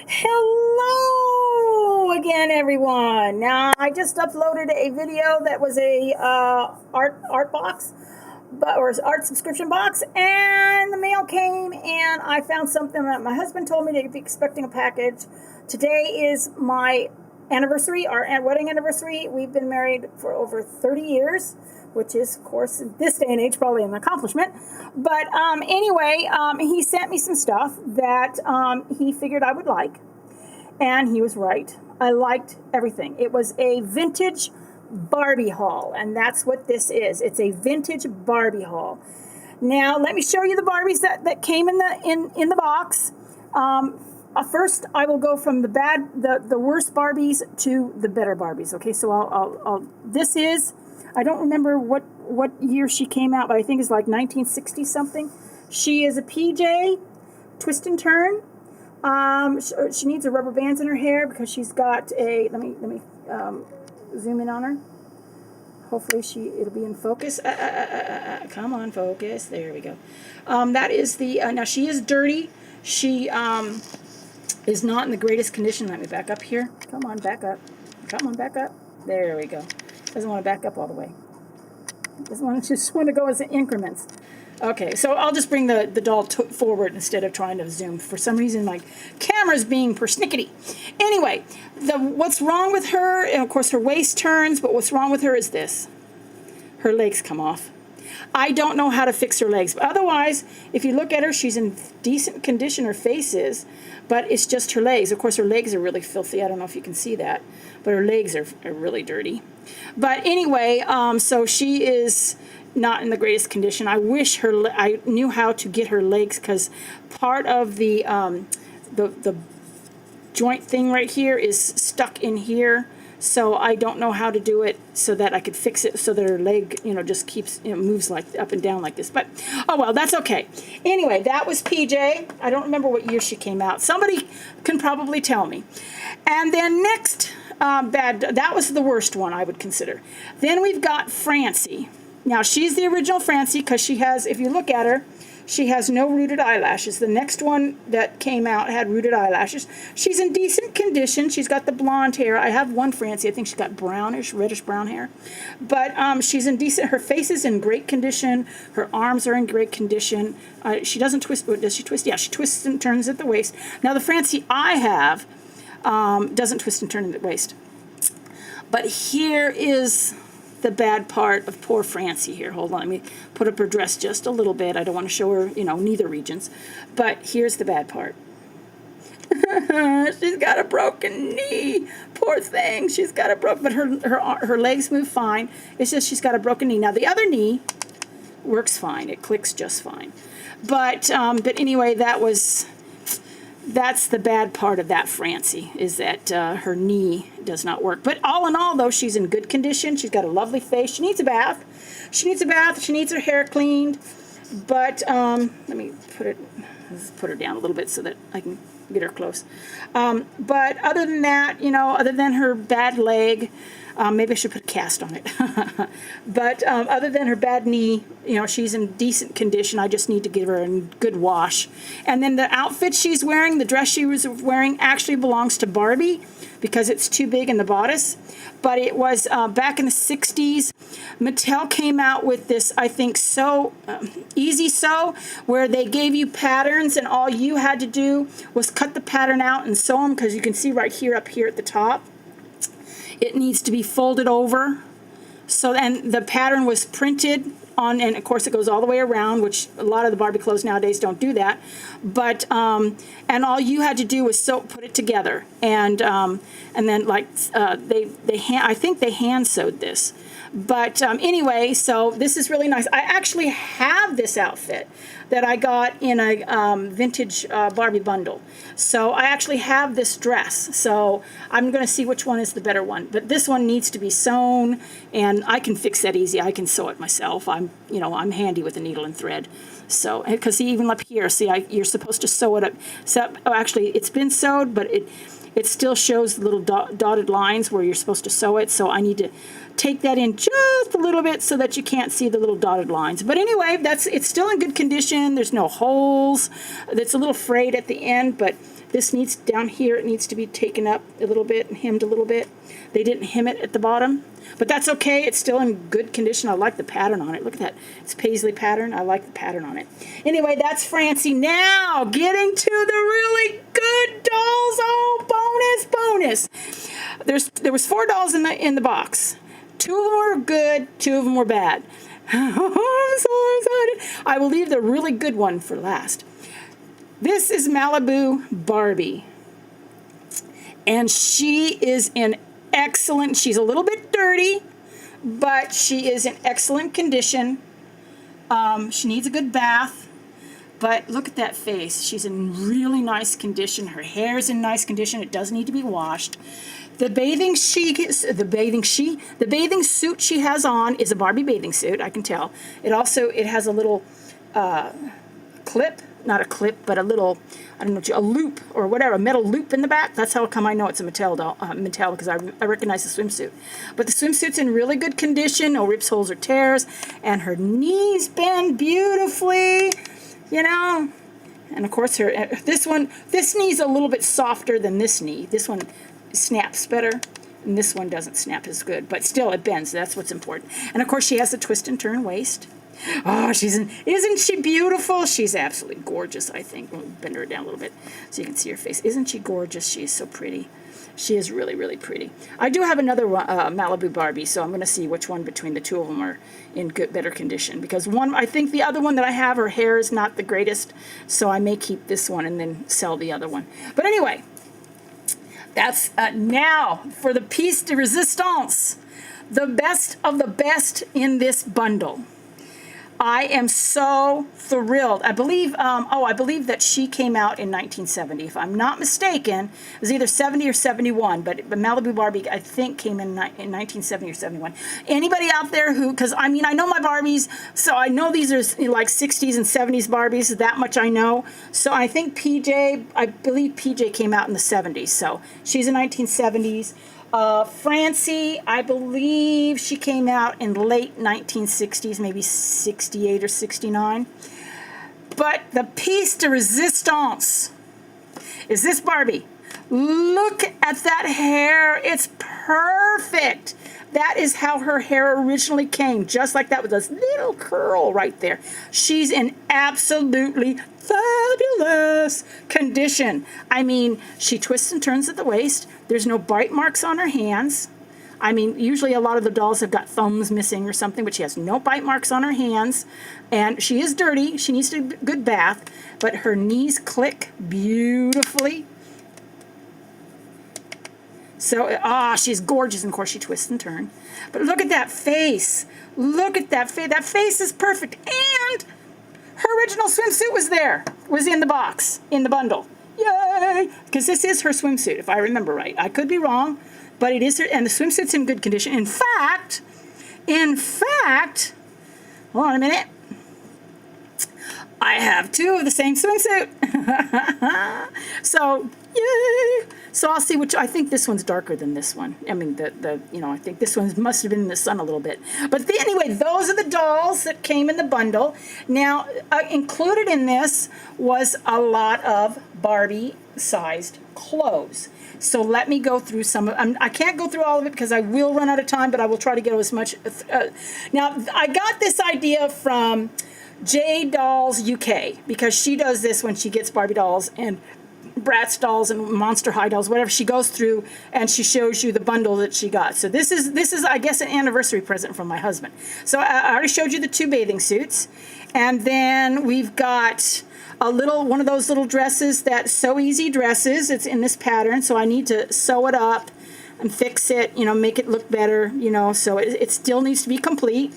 Hello again, everyone. Now, I just uploaded a video that was a art box, or art subscription box, and the mail came, and I found something that my husband told me to be expecting a package. Today is my anniversary, our wedding anniversary. We've been married for over 30 years, which is, of course, in this day and age, probably an accomplishment. But anyway, he sent me some stuff that he figured I would like, and he was right. I liked everything. It was a vintage Barbie haul, and that's what this is. It's a vintage Barbie haul. Now, let me show you the Barbies that came in the box. First, I will go from the worst Barbies to the better Barbies. Okay, so this is, I don't remember what year she came out, but I think it's like 1960 something. She is a PJ, twist and turn. She needs a rubber bands in her hair because she's got a. Let me zoom in on her. Hopefully it'll be in focus. Come on, focus. There we go. That is the. Now she is dirty. She is not in the greatest condition. Let me back up here. Come on, back up. Come on, back up. There we go. Doesn't want to back up all the way. Just want to go as increments. Okay, so I'll just bring the doll forward instead of trying to zoom. For some reason, my camera's being persnickety. Anyway, what's wrong with her, and of course her waist turns, but what's wrong with her is this. Her legs come off. I don't know how to fix her legs. But otherwise, if you look at her, she's in decent condition, her face is, but it's just her legs. Of course, her legs are really filthy. I don't know if you can see that, but her legs are really dirty. But anyway, so she is not in the greatest condition. I wish I knew how to get her legs, because part of the joint thing right here is stuck in here. So I don't know how to do it so that I could fix it so that her leg, just keeps, moves like up and down like this. But, oh well, that's okay. Anyway, that was PJ. I don't remember what year she came out. Somebody can probably tell me. And then next, that was the worst one I would consider. Then we've got Francie. Now, she's the original Francie because she has, if you look at her, she has no rooted eyelashes. The next one that came out had rooted eyelashes. She's in decent condition. She's got the blonde hair. I have one Francie. I think she's got brownish, reddish brown hair. But she's in decent, her face is in great condition. Her arms are in great condition. She doesn't twist, does she twist? Yeah, she twists and turns at the waist. Now, the Francie I have doesn't twist and turn at the waist. But here is the bad part of poor Francie here. Hold on, let me put up her dress just a little bit. I don't want to show her, neither regions. But here's the bad part. She's got a broken knee. Poor thing. She's got a broken, but her legs move fine. It's just she's got a broken knee. Now the other knee works fine. It clicks just fine. But anyway, that's the bad part of that Francie, is that her knee does not work. But all in all, though, she's in good condition. She's got a lovely face. She needs a bath. She needs her hair cleaned. But let me put her down a little bit so that I can get her close. But other than that, other than her bad leg, maybe I should put a cast on it. But other than her bad knee, she's in decent condition. I just need to give her a good wash. And then the outfit she's wearing, the dress she was wearing, actually belongs to Barbie because it's too big in the bodice. But it was back in the 60s. Mattel came out with this, I think, easy sew, where they gave you patterns and all you had to do was cut the pattern out and sew them, because you can see right here, up here at the top, it needs to be folded over. So, and the pattern was printed on, and of course it goes all the way around, which a lot of the Barbie clothes nowadays don't do that. But and all you had to do was put it together, and then I think they hand sewed this. But anyway, so this is really nice. I actually have this outfit that I got in a vintage Barbie bundle. So I actually have this dress. So I'm going to see which one is the better one. But this one needs to be sewn, and I can fix that easy. I can sew it myself. I'm handy with a needle and thread. So, because even up here, see, you're supposed to sew it up. So actually, it's been sewed, but it still shows the little dotted lines where you're supposed to sew it. So I need to take that in just a little bit so that you can't see the little dotted lines. But anyway, it's still in good condition. There's no holes. It's a little frayed at the end, but this needs, down here, it needs to be taken up a little bit and hemmed a little bit. They didn't hem it at the bottom, but that's okay. It's still in good condition. I like the pattern on it. Look at that. It's paisley pattern. I like the pattern on it. Anyway, that's Francie. Now, getting to the really good dolls. Oh, bonus. There was 4 dolls in the box. 2 of them were good, 2 of them were bad. I'm so excited. I will leave the really good one for last. This is Malibu Barbie. And she is in excellent, she's a little bit dirty, but she is in excellent condition. She needs a good bath, but look at that face. She's in really nice condition. Her hair is in nice condition. It does need to be washed. The bathing suit she has on is a Barbie bathing suit, I can tell. It has a little clip, not a clip, but a little, I don't know, a loop or whatever, a metal loop in the back. That's how come I know it's a Mattel doll, because I recognize the swimsuit. But the swimsuit's in really good condition, no rips, holes, or tears, and her knees bend beautifully, you know. And of course, this knee's a little bit softer than this knee. This one snaps better, and this one doesn't snap as good, but still it bends. That's what's important. And of course, she has the twist and turn waist. Oh, isn't she beautiful? She's absolutely gorgeous, I think. We'll bend her down a little bit so you can see her face. Isn't she gorgeous? She is so pretty. She is really, really pretty. I do have another Malibu Barbie, so I'm going to see which one between the 2 of them are in better condition. Because I think the other one that I have, her hair is not the greatest, so I may keep this one and then sell the other one. But anyway, that's now for the piece de resistance, the best of the best in this bundle. I am so thrilled. I believe that she came out in 1970. If I'm not mistaken, it was either 70 or 71, but Malibu Barbie, I think, came in 1970 or 71. Anybody out there who, because I mean, I know my Barbies, so I know these are like 60s and 70s Barbies, that much I know. So I think I believe PJ came out in the 70s, so she's in 1970s. Francie, I believe she came out in late 1960s, maybe 68 or 69. But the piece de resistance is this Barbie. Look at that hair. It's perfect. That is how her hair originally came, just like that with this little curl right there. She's in absolutely fabulous condition. I mean, she twists and turns at the waist. There's no bite marks on her hands. I mean, usually a lot of the dolls have got thumbs missing or something, but she has no bite marks on her hands. And she is dirty. She needs a good bath, but her knees click beautifully. So, she's gorgeous, and of course she twists and turns. But look at that face. Look at that face. That face is perfect. And her original swimsuit was in the box, in the bundle. Yay! Because this is her swimsuit, if I remember right. I could be wrong, but it is her, and the swimsuit's in good condition. In fact, hold on a minute. I have 2 of the same swimsuit. So, yay! So I'll see which, I think this one's darker than this one. I mean, I think this one must have been in the sun a little bit. But anyway, those are the dolls that came in the bundle. Now, included in this was a lot of Barbie-sized clothes. So let me go through some of, I can't go through all of it because I will run out of time, but I will try to get as much. Now, I got this idea from J Dolls UK, because she does this when she gets Barbie dolls and Bratz dolls and Monster High dolls, whatever. She goes through and she shows you the bundle that she got. So this is I guess an anniversary present from my husband. So I already showed you the 2 bathing suits, and then we've got one of those little dresses that Sew Easy dresses. It's in this pattern, so I need to sew it up and fix it, make it look better, so it still needs to be complete.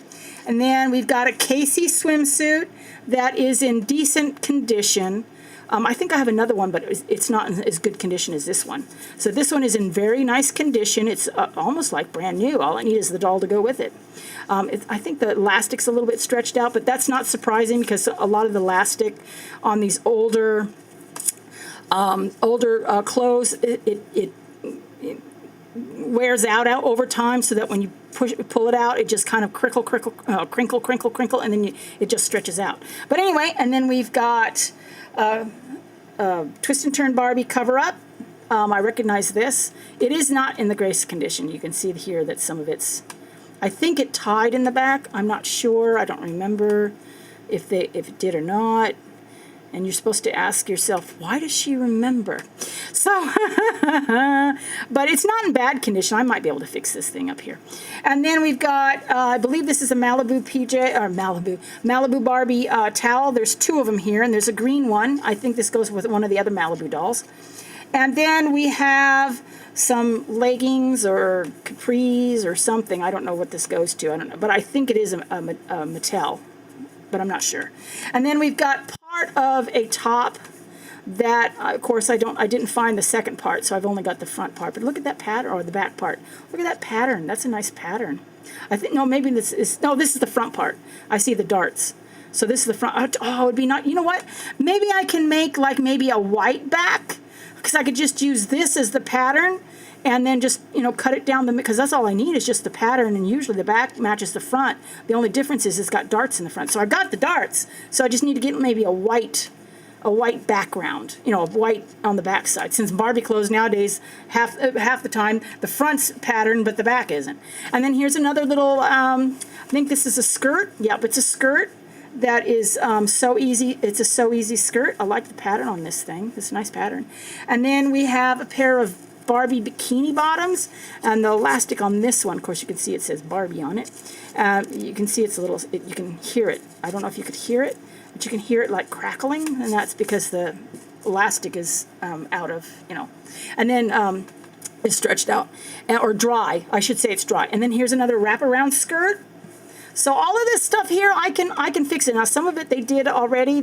And then we've got a Casey swimsuit that is in decent condition. I think I have another one, but it's not in as good condition as this one. So this one is in very nice condition. It's almost like brand new. All I need is the doll to go with it. I think the elastic's a little bit stretched out, but that's not surprising because a lot of the elastic on these older older clothes, it wears out over time, so that when you pull it out, it just kind of crinkle, and then it just stretches out. But anyway, and then we've got Twist and Turn Barbie cover up. I recognize this. It is not in the greatest condition. You can see here that some of it's, I think it tied in the back. I'm not sure. I don't remember if it did or not. And you're supposed to ask yourself, why does she remember? So, but it's not in bad condition. I might be able to fix this thing up here. And then we've got, I believe this is a Malibu PJ, or Malibu Barbie towel. There's two of them here, and there's a green one. I think this goes with one of the other Malibu dolls. And then we have some leggings or capris or something. I don't know what this goes to. I don't know, but I think it is a Mattel, but I'm not sure. And then we've got part of a top that, of course, I didn't find the second part, so I've only got the front part. But look at that pattern, or the back part. Look at that pattern. That's a nice pattern. I think, no, maybe this is the front part. I see the darts. So this is the front. Oh, it would be not, you know what? Maybe I can make like maybe a white back, because I could just use this as the pattern and then just, cut it down because that's all I need is just the pattern, and usually the back matches the front. The only difference is it's got darts in the front. So I've got the darts, so I just need to get maybe a white background, a white on the back side. Since Barbie clothes nowadays, half the time, the front's pattern, but the back isn't. And then here's another little, I think this is a skirt. Yep, it's a skirt. That is so easy. It's a so easy skirt. I like the pattern on this thing. It's a nice pattern. And then we have a pair of Barbie bikini bottoms, and the elastic on this one, of course, you can see it says Barbie on it. You can see it's a little, you can hear it. I don't know if you could hear it, but you can hear it like crackling, and that's because the elastic is out of, and then it's stretched out, or dry. I should say it's dry. And then here's another wraparound skirt. So all of this stuff here, I can fix it. Now, some of it they did already.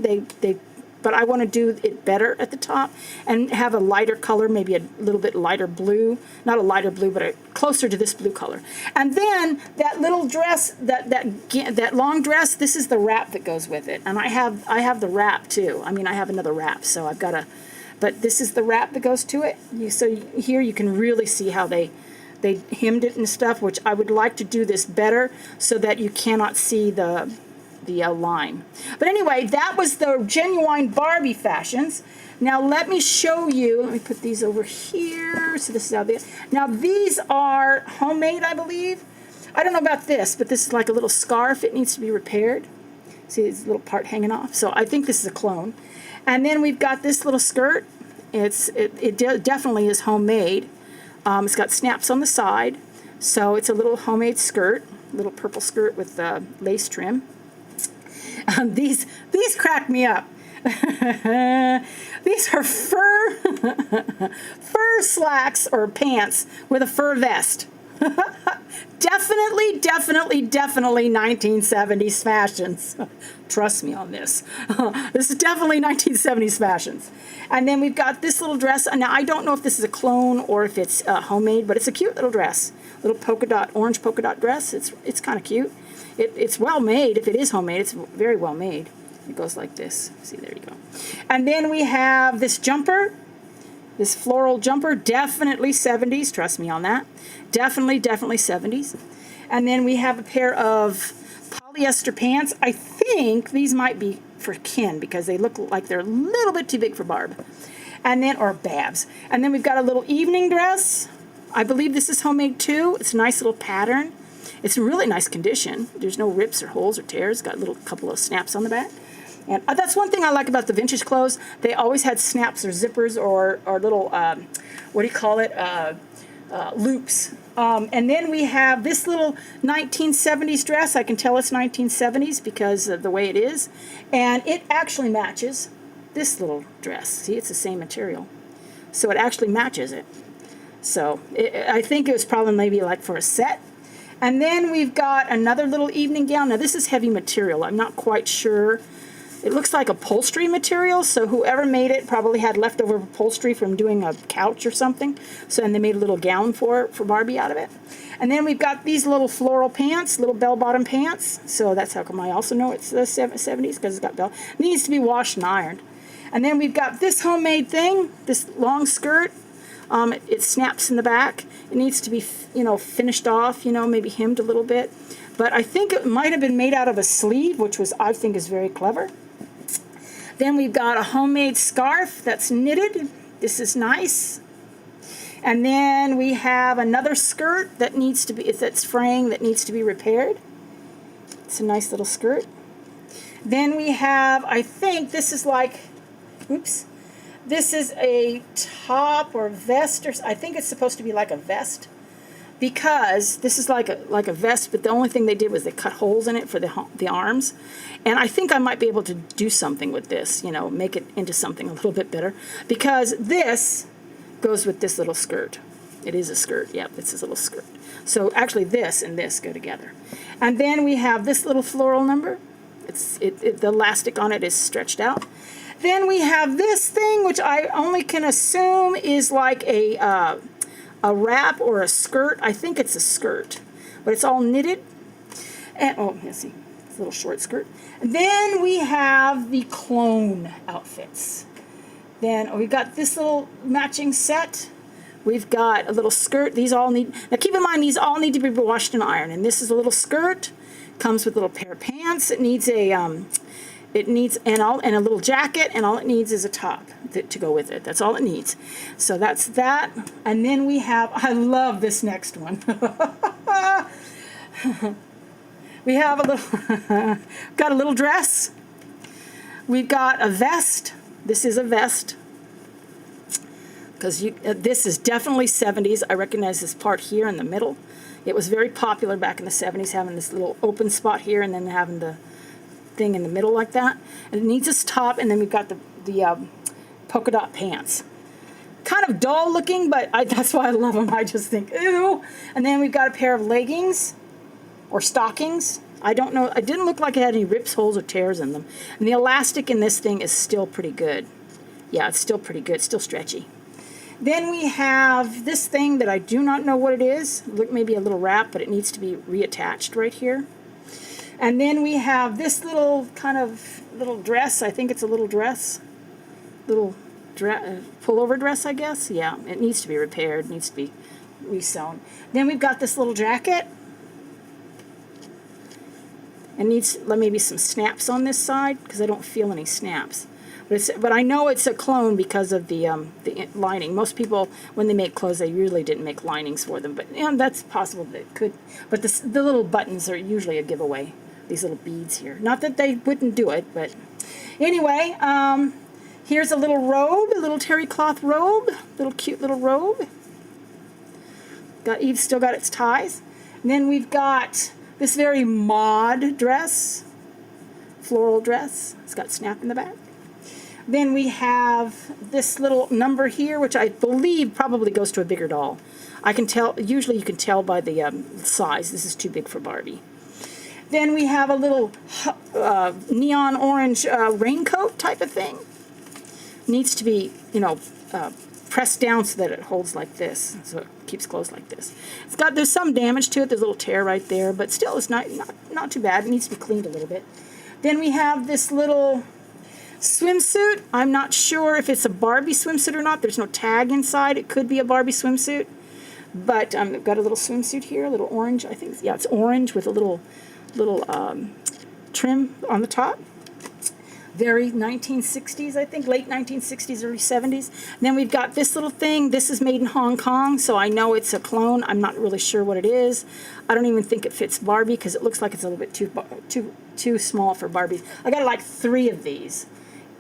But I want to do it better at the top and have a lighter color, maybe a little bit lighter blue. Not a lighter blue, but closer to this blue color. And then that little dress, that long dress, this is the wrap that goes with it. And I have the wrap too. I mean, I have another wrap, so I've got but this is the wrap that goes to it. So here you can really see how they hemmed it and stuff, which I would like to do this better so that you cannot see the line. But anyway, that was the genuine Barbie fashions. Now let me show you. Let me put these over here. So this is how they. Now these are homemade, I believe. I don't know about this, but this is like a little scarf. It needs to be repaired. See this little part hanging off. So I think this is a clone. And then we've got this little skirt. It definitely is homemade. It's got snaps on the side, so it's a little homemade skirt, little purple skirt with lace trim. These crack me up. These are fur slacks or pants with a fur vest. Definitely 1970s fashions. Trust me on this. This is definitely 1970s fashions. And then we've got this little dress. Now, I don't know if this is a clone or if it's homemade, but it's a cute little dress. Little orange polka dot dress. It's kind of cute. It's well made. If it is homemade, it's very well made. It goes like this. See, there you go. And then we have this jumper. This floral jumper, definitely 70s. Trust me on that. Definitely 70s. And then we have a pair of polyester pants. I think these might be for Ken because they look like they're a little bit too big for Barb. And then, or Babs. And then we've got a little evening dress. I believe this is homemade too. It's a nice little pattern. It's in really nice condition. There's no rips or holes or tears. Got a little couple of snaps on the back. And that's one thing I like about the vintage clothes. They always had snaps or zippers or little, what do you call it, loops. And then we have this little 1970s dress. I can tell it's 1970s because of the way it is. And it actually matches this little dress. See, it's the same material. So it actually matches it. So I think it was probably maybe like for a set. And then we've got another little evening gown. Now, this is heavy material. I'm not quite sure. It looks like upholstery material, so whoever made it probably had leftover upholstery from doing a couch or something. So and they made a little gown for Barbie out of it. And then we've got these little floral pants, little bell-bottom pants. So that's how come I also know it's the 70s, because it's got bell. It needs to be washed and ironed. And then we've got this homemade thing, this long skirt. It snaps in the back. It needs to be, you know, finished off, you know, maybe hemmed a little bit. But I think it might have been made out of a sleeve, which was, I think, is very clever. Then we've got a homemade scarf that's knitted. This is nice. And then we have another skirt that needs to be, that's fraying, that needs to be repaired. It's a nice little skirt. Then we have, I think this is like, oops, this is a top or vest, or I think it's supposed to be like a vest, because this is like a vest, but the only thing they did was they cut holes in it for the arms. And I think I might be able to do something with this, you know, make it into something a little bit better, because this goes with this little skirt. It is a skirt. Yep, it's this little skirt. So actually this and this go together. And then we have this little floral number. The elastic on it is stretched out. Then we have this thing, which I only can assume is like a wrap or a skirt. I think it's a skirt, but it's all knitted. And oh, let's see, it's a little short skirt. And then we have the clone outfits. Then we've got this little matching set. We've got a little skirt. These all need, now keep in mind, these all need to be washed and ironed. And this is a little skirt. Comes with a little pair of pants. It needs a little jacket, and all it needs is a top to go with it. That's all it needs. So that's that. And then we have, I love this next one. We have a little, got a little dress. We've got a vest. This is a vest, because this is definitely 70s. I recognize this part here in the middle. It was very popular back in the 70s, having this little open spot here and then having the thing in the middle like that. And it needs this top, and then we've got the polka dot pants. Kind of dull looking, but that's why I love them. I just think, ew. And then we've got a pair of leggings or stockings. I don't know. It didn't look like it had any rips, holes, or tears in them. And the elastic in this thing is still pretty good. Yeah, it's still pretty good. It's still stretchy. Then we have this thing that I do not know what it is. Look, maybe a little wrap, but it needs to be reattached right here. And then we have this little kind of little dress. I think it's a little dress. Little pullover dress, I guess. Yeah, it needs to be repaired. It needs to be resewn. Then we've got this little jacket. It needs maybe some snaps on this side, because I don't feel any snaps. But I know it's a clone because of the lining. Most people, when they make clothes, they usually didn't make linings for them. But you know, that's possible that it could. But the little buttons are usually a giveaway. These little beads here. Not that they wouldn't do it, but anyway, here's a little robe, a little terry cloth robe, little cute little robe. Eve's still got its ties. And then we've got this very mod dress, floral dress. It's got snap in the back. Then we have this little number here, which I believe probably goes to a bigger doll. I can tell, usually you can tell by the size. This is too big for Barbie. Then we have a little neon orange raincoat type of thing. Needs to be, you know, pressed down so that it holds like this, so it keeps closed like this. There's some damage to it. There's a little tear right there, but still it's not too bad. It needs to be cleaned a little bit. Then we have this little swimsuit. I'm not sure if it's a Barbie swimsuit or not. There's no tag inside. It could be a Barbie swimsuit. But I've got a little swimsuit here, a little orange. I think, yeah, it's orange with a little trim on the top. Very 1960s, I think, late 1960s, early 70s. Then we've got this little thing. This is made in Hong Kong, so I know it's a clone. I'm not really sure what it is. I don't even think it fits Barbie because it looks like it's a little bit too small for Barbie. I got like 3 of these,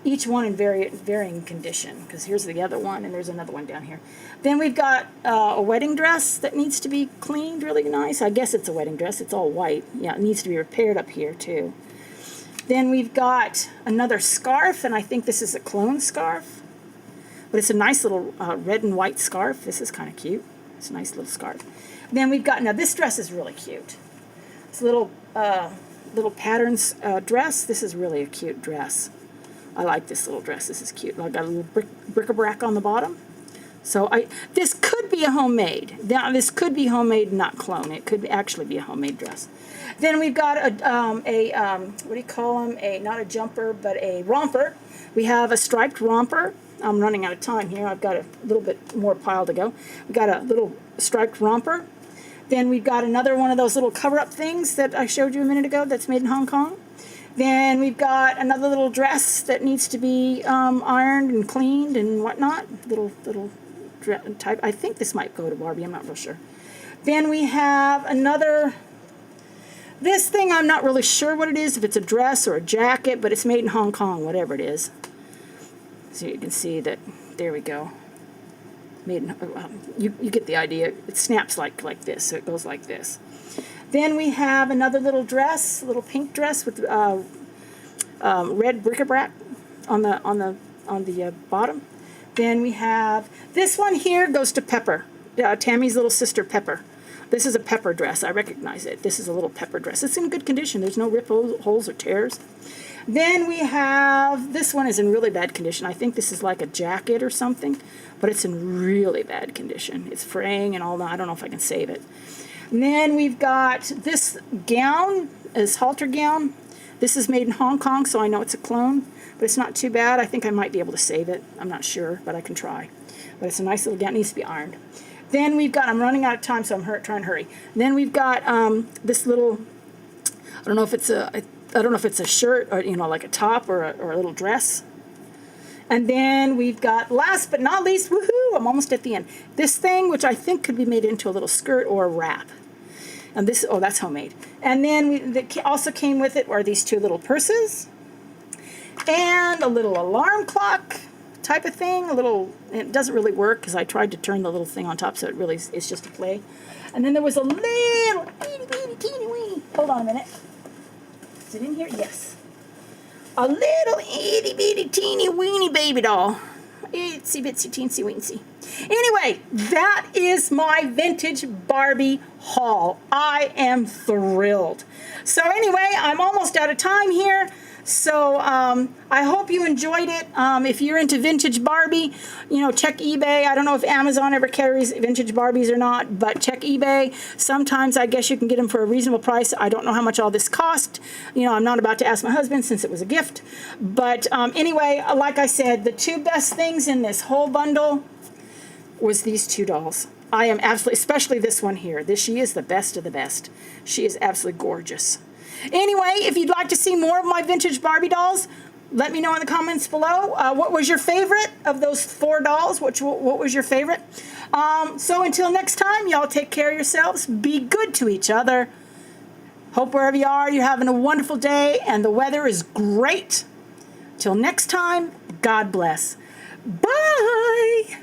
each one in varying condition, because here's the other one, and there's another one down here. Then we've got a wedding dress that needs to be cleaned really nice. I guess it's a wedding dress. It's all white. Yeah, it needs to be repaired up here, too. Then we've got another scarf, and I think this is a clone scarf. But it's a nice little red and white scarf. This is kind of cute. It's a nice little scarf. Then we've got, now this dress is really cute. It's a little patterns dress. This is really a cute dress. I like this little dress. This is cute. I got a little bric-a-brac on the bottom. So this could be a homemade. Now this could be homemade, not clone. It could actually be a homemade dress. Then we've got a what do you call them? Not a jumper, but a romper. We have a striped romper. I'm running out of time here. I've got a little bit more pile to go. We got a little striped romper. Then we've got another one of those little cover-up things that I showed you a minute ago that's made in Hong Kong. Then we've got another little dress that needs to be ironed and cleaned and whatnot. Little type. I think this might go to Barbie. I'm not real sure. Then we have another. This thing, I'm not really sure what it is, if it's a dress or a jacket, but it's made in Hong Kong, whatever it is. So you can see that, there we go. Made in, you get the idea. It snaps like this, so it goes like this. Then we have another little dress, a little pink dress with red bric-a-brac on the bottom. Then we have, this one here goes to Pepper, Tammy's little sister Pepper. This is a Pepper dress. I recognize it. This is a little Pepper dress. It's in good condition. There's no rip holes or tears. Then we have, this one is in really bad condition. I think this is like a jacket or something, but it's in really bad condition. It's fraying and all that. I don't know if I can save it. And then we've got this gown, this halter gown. This is made in Hong Kong, so I know it's a clone, but it's not too bad. I think I might be able to save it. I'm not sure, but I can try. But it's a nice little gown. It needs to be ironed. Then we've got, I'm running out of time, so I'm trying to hurry. Then we've got this little, I don't know if it's a shirt or, you know, like a top or a little dress. And then we've got, last but not least, woohoo, I'm almost at the end. This thing, which I think could be made into a little skirt or a wrap. And this, oh, that's homemade. And then also came with it are these two little purses and a little alarm clock type of thing. A little, it doesn't really work because I tried to turn the little thing on top, so it really is just a play. And then there was a little itty bitty teeny weeny. Hold on a minute. Is it in here? Yes. A little itty bitty teeny weeny baby doll. Itsy bitsy teensy weensy. Anyway, that is my vintage Barbie haul. I am thrilled. So anyway, I'm almost out of time here. So I hope you enjoyed it. If you're into vintage Barbie, you know, check eBay. I don't know if Amazon ever carries vintage Barbies or not, but check eBay. Sometimes I guess you can get them for a reasonable price. I don't know how much all this cost. You know, I'm not about to ask my husband since it was a gift. But anyway, like I said, the two best things in this whole bundle was these two dolls. I am absolutely, especially this one here. She is the best of the best. She is absolutely gorgeous. Anyway, if you'd like to see more of my vintage Barbie dolls, let me know in the comments below. What was your favorite of those 4 dolls? What was your favorite? So until next time, y'all take care of yourselves. Be good to each other. Hope wherever you are, you're having a wonderful day and the weather is great. Till next time, God bless. Bye.